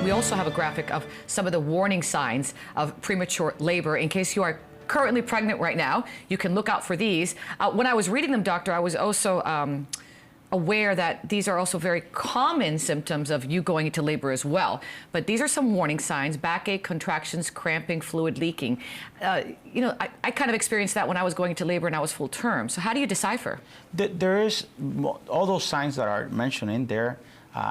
we also have a graphic of some of the warning signs of premature labor. In case you are currently pregnant right now, you can look out for these. When I was reading them, doctor, I was also aware that these are also very common symptoms of you going into labor as well. But these are some warning signs: backache, contractions, cramping, fluid leaking. You know, I kind of experienced that when I was going into labor and I was full term. So how do you decipher? There is all those signs that are mentioned in there.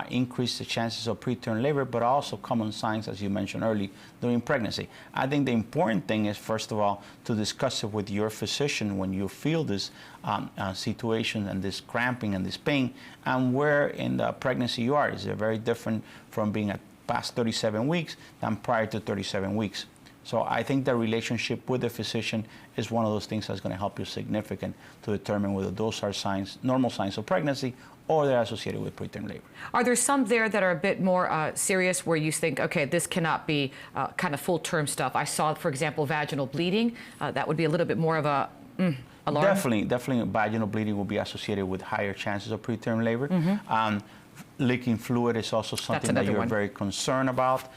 Increase the chances of preterm labor, but also common signs, as you mentioned earlier, during pregnancy. I think the important thing is, first of all, to discuss it with your physician when you feel this situation and this cramping and this pain, and where in the pregnancy you are. Is it very different from being at past 37 weeks than prior to 37 weeks? So I think the relationship with the physician is one of those things that's going to help you significant to determine whether those are signs, normal signs of pregnancy, or they're associated with preterm labor. Are there some there that are a bit more serious, where you think, okay, this cannot be kind of full-term stuff? I saw, for example, vaginal bleeding. That would be a little bit more of a alarm? Definitely vaginal bleeding will be associated with higher chances of preterm labor. Leaking fluid is also something that you're very concerned about.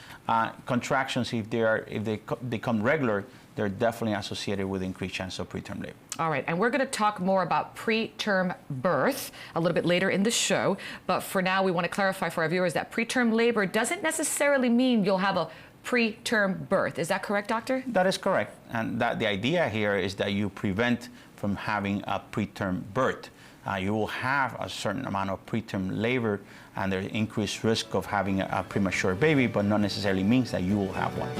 Contractions, if they become regular, they're definitely associated with increased chance of preterm labor. All right, and we're going to talk more about preterm birth a little bit later in the show. But for now, we want to clarify for our viewers that preterm labor doesn't necessarily mean you'll have a preterm birth. Is that correct, doctor? That is correct. And the idea here is that you prevent from having a preterm birth. You will have a certain amount of preterm labor, and there's increased risk of having a premature baby, but not necessarily means that you will have one.